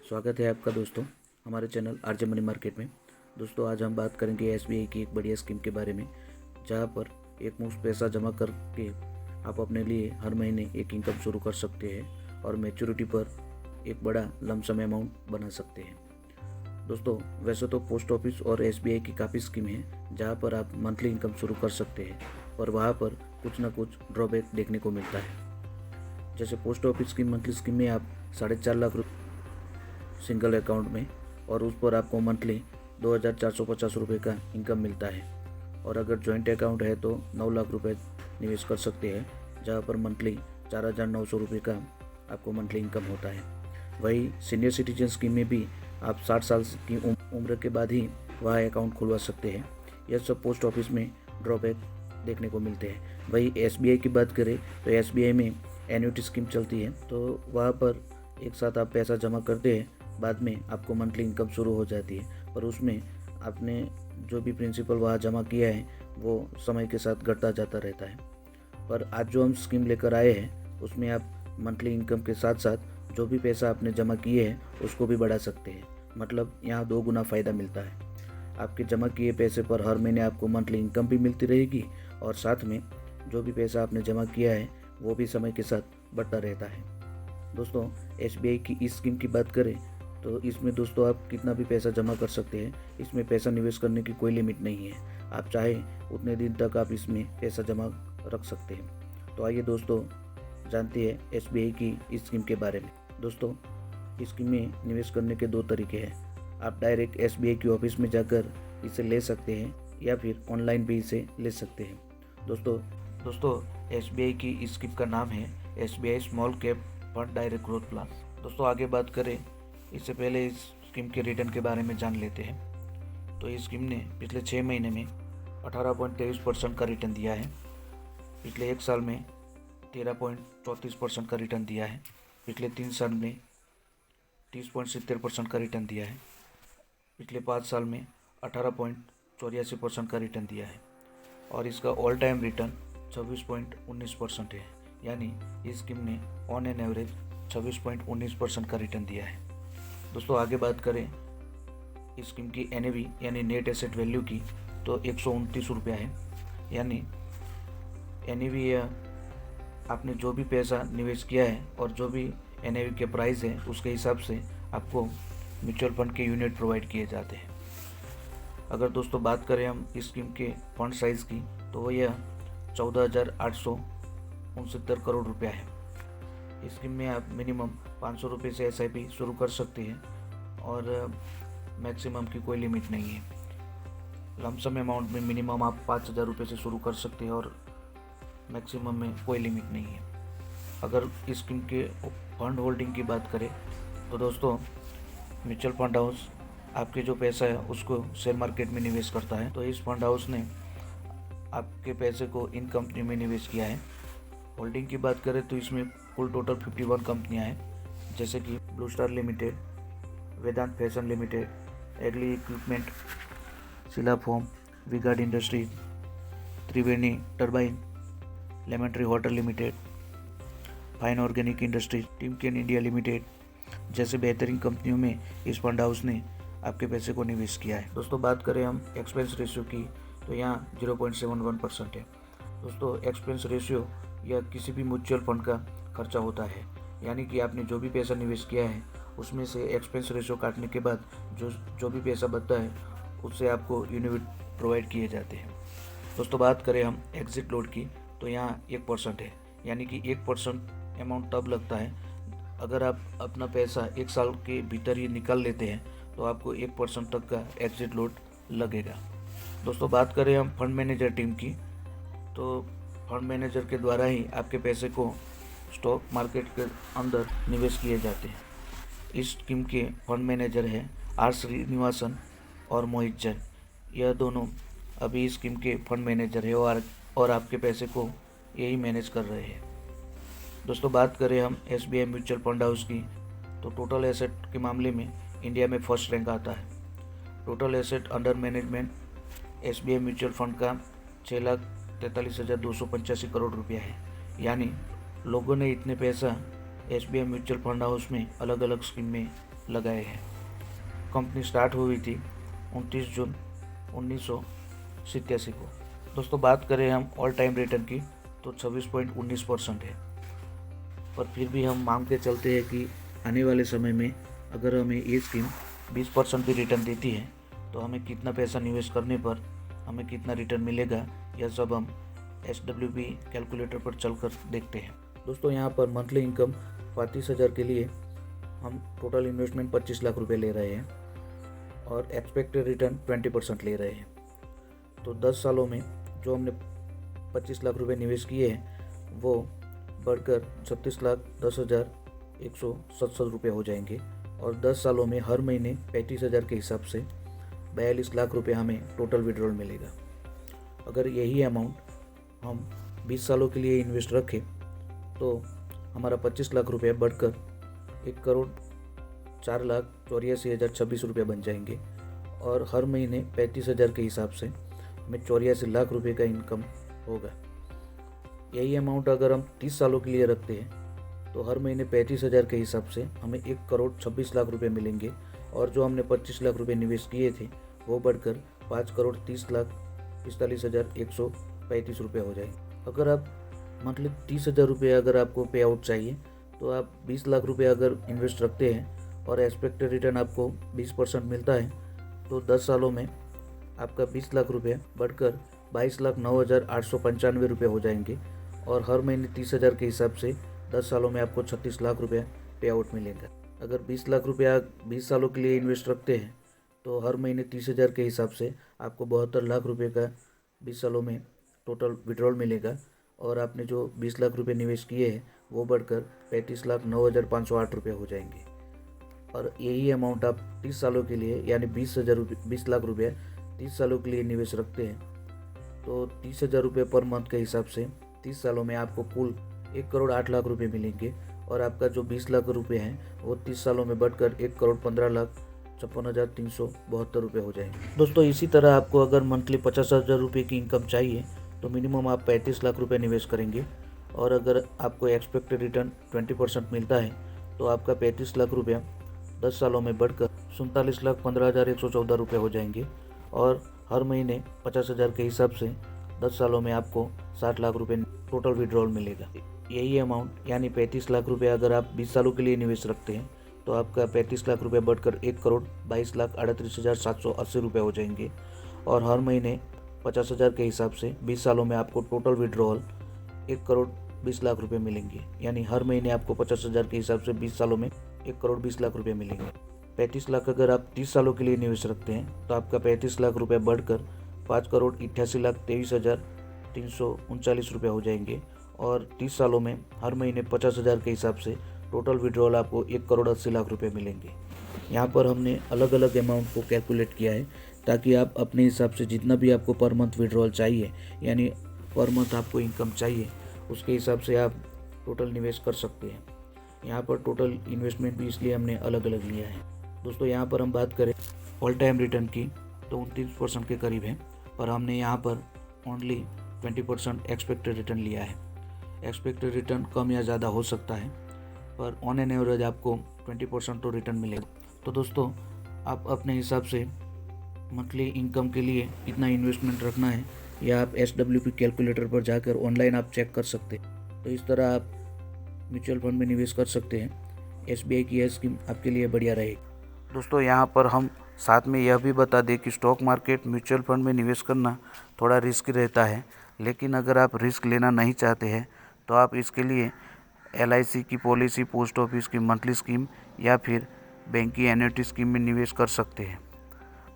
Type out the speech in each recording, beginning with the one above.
स्वागत है आपका दोस्तों हमारे चैनल आरजे मनी मार्केट में। दोस्तों आज हम बात करेंगे एसबीआई की एक बढ़िया स्कीम के बारे में, जहां पर एक मुश्त पैसा जमा करके आप अपने लिए हर महीने एक इनकम शुरू कर सकते हैं और मैच्योरिटी पर एक बड़ा लमसम अमाउंट बना सकते हैं। दोस्तों वैसे तो पोस्ट ऑफिस और एसबीआई की काफ़ी स्कीम है जहां पर आप मंथली इनकम शुरू कर सकते हैं, पर वहां पर कुछ ना कुछ ड्रॉबैक देखने को मिलता है। जैसे पोस्ट ऑफिस की मंथली स्कीम में आप 4.5 लाख सिंगल अकाउंट में, और उस पर आपको मंथली 2,450 रुपये का इनकम मिलता है। और अगर जॉइंट अकाउंट है तो 9 लाख रुपये निवेश कर सकते हैं, जहां पर मंथली 4,900 रुपये का आपको मंथली इनकम होता है। वही सीनियर सिटीजन स्कीम में भी आप 60 साल की उम्र के बाद ही वह अकाउंट खुलवा सकते हैं। यह सब पोस्ट ऑफिस में ड्रॉबैक देखने को मिलते हैं। वही एसबीआई की बात करें तो एसबीआई में एन्युटी स्कीम चलती है, तो वहाँ पर एक साथ आप पैसा जमा करते हैं, बाद में आपको मंथली इनकम शुरू हो जाती है, पर उसमें आपने जो भी प्रिंसिपल वहाँ जमा किया है वो समय के साथ घटता जाता रहता है। पर आज जो हम स्कीम लेकर आए हैं उसमें आप मंथली इनकम के साथ साथ जो भी पैसा आपने जमा किए हैं उसको भी बढ़ा सकते हैं। मतलब यहाँ 2 गुना फ़ायदा मिलता है। आपके जमा किए पैसे पर हर महीने आपको मंथली इनकम भी मिलती रहेगी, और साथ में जो भी पैसा आपने जमा किया है वो भी समय के साथ बढ़ता रहता है। दोस्तों एसबीआई की इस स्कीम की बात करें तो इसमें दोस्तों आप कितना भी पैसा जमा कर सकते हैं। इसमें पैसा निवेश करने की कोई लिमिट नहीं है। आप चाहे उतने दिन तक आप इसमें पैसा जमा रख सकते हैं। तो आइए दोस्तों जानते हैं एसबीआई की इस स्कीम के बारे में। दोस्तों इस स्कीम में निवेश करने के 2 तरीके हैं। आप डायरेक्ट एसबीआई की ऑफिस में जाकर इसे ले सकते हैं या फिर ऑनलाइन भी इसे ले सकते हैं। दोस्तों एसबीआई की इस स्कीम का नाम है SBI small cap fund direct growth plan. दोस्तों आगे बात करें इससे पहले इस स्कीम के रिटर्न के बारे में जान लेते हैं। तो इस स्कीम ने पिछले 6 महीने में 18.23% का रिटर्न दिया है। पिछले 1 साल में 13.34% का रिटर्न दिया है। पिछले 3 साल में 30.70% का रिटर्न दिया है। पिछले 5 साल में 18.84% का रिटर्न दिया है। और इसका ऑल टाइम रिटर्न 26.19% है। यानी इस स्कीम ने ऑन एन एवरेज 26.19% का रिटर्न दिया है। दोस्तों आगे बात करें इस स्कीम की एनएवी यानी नेट एसेट वैल्यू की, तो 129 रुपया है। यानी एनएवी या आपने जो भी पैसा निवेश किया है और जो भी एनएवी के प्राइस है उसके हिसाब से आपको म्यूचुअल फंड के यूनिट प्रोवाइड किए जाते हैं। अगर दोस्तों बात करें हम इस स्कीम के फंड साइज़ की, तो वो यह 14,869 करोड़ रुपया है। इस स्कीम में आप मिनिमम 500 रुपये से एसआईपी शुरू कर सकते हैं और मैक्सिमम की कोई लिमिट नहीं है। लमसम अमाउंट में मिनिमम आप 5,000 रुपये से शुरू कर सकते हैं और मैक्सिमम में कोई लिमिट नहीं है। अगर इस स्कीम के फंड होल्डिंग की बात करें तो दोस्तों म्यूचुअल फंड हाउस आपके जो पैसा है उसको शेयर मार्केट में निवेश करता है। तो इस फंड हाउस ने आपके पैसे को इन कंपनी में निवेश किया है। होल्डिंग की बात करें तो इसमें कुल टोटल 51 कंपनियां हैं, जैसे कि Blue Star limited, Vedanta fashion limited, एग्ली equipment, Sheela foam, Vguard industry, Triveni turbine, Lemon Tree hotel limited, fine organic industries, Timken India limited जैसे बेहतरीन कंपनियों में इस फंड हाउस ने आपके पैसे को निवेश किया है। दोस्तों बात करें हम एक्सपेंस रेशियो की, तो यहाँ 0.71% है। दोस्तों एक्सपेंस रेशियो यह किसी भी म्यूचुअल फंड का खर्चा होता है। यानी कि आपने जो भी पैसा निवेश किया है उसमें से एक्सपेंस रेशियो काटने के बाद जो भी पैसा बचता है उससे आपको यूनिट प्रोवाइड किए जाते हैं। दोस्तों बात करें हम एग्जिट लोड की, तो यहाँ 1% है। यानी कि 1% अमाउंट तब लगता है अगर आप अपना पैसा 1 साल के भीतर ही निकाल लेते हैं, तो आपको 1% तक का एग्जिट लोड लगेगा। दोस्तों बात करें हम फंड मैनेजर टीम की, तो फंड मैनेजर के द्वारा ही आपके पैसे को स्टॉक मार्केट के अंदर निवेश किए जाते हैं। इस स्कीम के फंड मैनेजर हैं आर श्रीनिवासन और मोहित जैन। यह दोनों अभी इस स्कीम के फंड मैनेजर है और आपके पैसे को यही मैनेज कर रहे हैं। दोस्तों बात करें हम एसबीआई म्यूचुअल फंड हाउस की, तो टोटल एसेट के मामले में इंडिया में फर्स्ट रैंक आता है। Total asset under management SBI mutual fund का 6,43,285 करोड़ रुपया है। यानी लोगों ने इतने पैसा एसबीआई म्यूचुअल फंड हाउस में अलग अलग स्कीम में लगाए हैं। कंपनी स्टार्ट हुई थी 29 जून 1987 को। दोस्तों बात करें हम ऑल टाइम रिटर्न की तो 26.19% है। पर फिर भी हम मांग के चलते हैं कि आने वाले समय में अगर हमें ये स्कीम 20% भी रिटर्न देती है तो हमें कितना पैसा निवेश करने पर हमें कितना रिटर्न मिलेगा, यह सब हम SWP कैलकुलेटर पर चलकर देखते हैं। दोस्तों यहाँ पर मंथली इनकम 35,000 के लिए हम टोटल इन्वेस्टमेंट 25 लाख रुपए ले रहे हैं और एक्सपेक्टेड रिटर्न 20% ले रहे हैं। तो 10 सालों में जो हमने 25 लाख रुपए निवेश किए हैं वो बढ़कर 36,10,177 रुपये हो जाएंगे और 10 सालों में हर महीने 35,000 के हिसाब से 42 लाख रुपए हमें टोटल विड्रॉल मिलेगा। अगर यही अमाउंट हम 20 सालों के लिए इन्वेस्ट रखें तो हमारा 25 लाख रुपये बढ़कर 1,04,84,026 रुपये बन जाएंगे और हर महीने 35,000 के हिसाब से हमें 84 लाख रुपये का इनकम होगा। यही अमाउंट अगर हम 30 सालों के लिए रखते हैं तो हर महीने 35,000 के हिसाब से हमें 1,26,00,000 रुपये मिलेंगे और जो हमने 25 लाख रुपये निवेश किए थे वो बढ़कर 5,30,45,135 रुपये हो जाएंगे। अगर आप मंथली 30,000 रुपये अगर आपको पे आउट चाहिए तो आप 20 लाख रुपये अगर इन्वेस्ट रखते हैं और एक्सपेक्टेड रिटर्न आपको 20% मिलता है तो 10 सालों में आपका 20 लाख रुपये बढ़कर 22,09,895 रुपये हो जाएंगे और हर महीने 30,000 के हिसाब से 10 सालों में आपको 36 लाख रुपये पे आउट मिलेगा। अगर 20 लाख रुपया 20 सालों के लिए इन्वेस्ट रखते हैं तो हर महीने 30,000 के हिसाब से आपको 72 लाख रुपये का 20 सालों में टोटल विड्रॉल मिलेगा और आपने जो 20 लाख रुपये निवेश किए हैं वो बढ़कर 35,09,508 रुपये हो जाएंगे। और यही अमाउंट आप 30 सालों के लिए यानी 20 लाख रुपये 30 सालों के लिए निवेश रखते हैं तो 30,000 रुपये पर मंथ के हिसाब से 30 सालों में आपको कुल 1,08,00,000 रुपये मिलेंगे और आपका जो 20 लाख रुपये हैं वो 30 सालों में बढ़कर 1,15,56,372 रुपये हो जाएंगे। दोस्तों इसी तरह आपको अगर मंथली 50,000 रुपये की इनकम चाहिए तो मिनिमम आप 35 लाख रुपये निवेश करेंगे और अगर आपको एक्सपेक्टेड रिटर्न 20% मिलता है तो आपका 35 लाख रुपया 10 सालों में बढ़कर 47,15,114 रुपये हो जाएंगे और हर महीने 50,000 के हिसाब से 10 सालों में आपको 60 लाख रुपये टोटल विड्रॉल मिलेगा। यही अमाउंट यानी 35 लाख रुपये अगर आप 20 सालों के लिए निवेश रखते हैं तो आपका 35 लाख रुपये बढ़कर 1,22,38,780 रुपये हो जाएंगे और हर महीने 50,000 के हिसाब से 20 सालों में आपको टोटल विड्रॉल 1,20,00,000 रुपये मिलेंगे। यानी हर महीने आपको 50,000 के हिसाब से 20 सालों में 1,20,00,000 रुपये मिलेंगे। 35 लाख अगर आप 30 सालों के लिए निवेश रखते हैं तो आपका 35 लाख रुपये बढ़कर 5,88,23,339 रुपये हो जाएंगे और 30 सालों में हर महीने 50,000 के हिसाब से टोटल विड्रॉल आपको 1,80,00,000 रुपये मिलेंगे। यहाँ पर हमने अलग अलग अमाउंट को कैलकुलेट किया है ताकि आप अपने हिसाब से जितना भी आपको पर मंथ विड्रॉल चाहिए यानी पर मंथ आपको इनकम चाहिए उसके हिसाब से आप टोटल निवेश कर सकते हैं। यहाँ पर टोटल इन्वेस्टमेंट भी इसलिए हमने अलग अलग लिया है। दोस्तों यहाँ पर हम बात करें ऑल टाइम रिटर्न की तो 29% के करीब है, पर हमने यहाँ पर ओनली 20% एक्सपेक्टेड रिटर्न लिया है। एक्सपेक्टेड रिटर्न कम या ज़्यादा हो सकता है पर ऑन एन एवरेज आपको 20% तो रिटर्न मिलेगा। तो दोस्तों आप अपने हिसाब से मंथली इनकम के लिए कितना इन्वेस्टमेंट रखना है या आप SWP कैलकुलेटर पर जाकर ऑनलाइन आप चेक कर सकते हैं। तो इस तरह आप म्यूचुअल फंड में निवेश कर सकते हैं। SBI की यह स्कीम आपके लिए बढ़िया रहेगी। दोस्तों यहाँ पर हम साथ में यह भी बता दें कि स्टॉक मार्केट म्यूचुअल फंड में निवेश करना थोड़ा रिस्की रहता है, लेकिन अगर आप रिस्क लेना नहीं चाहते हैं तो आप इसके लिए LIC की पॉलिसी, पोस्ट ऑफिस की मंथली स्कीम या फिर बैंक की एन्युटी स्कीम में निवेश कर सकते हैं।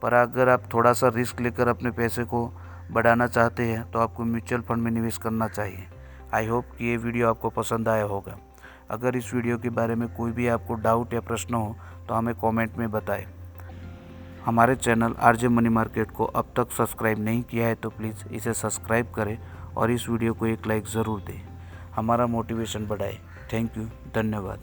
पर अगर आप थोड़ा सा रिस्क लेकर अपने पैसे को बढ़ाना चाहते हैं तो आपको म्यूचुअल फंड में निवेश करना चाहिए। आई होप कि ये वीडियो आपको पसंद आया होगा। अगर इस वीडियो के बारे में कोई भी आपको डाउट या प्रश्न हो तो हमें कमेंट में बताएं। हमारे चैनल RJ मनी मार्केट को अब तक सब्सक्राइब नहीं किया है तो प्लीज़ इसे सब्सक्राइब करें और इस वीडियो को एक लाइक ज़रूर दें, हमारा मोटिवेशन बढ़ाए। थैंक यू, धन्यवाद।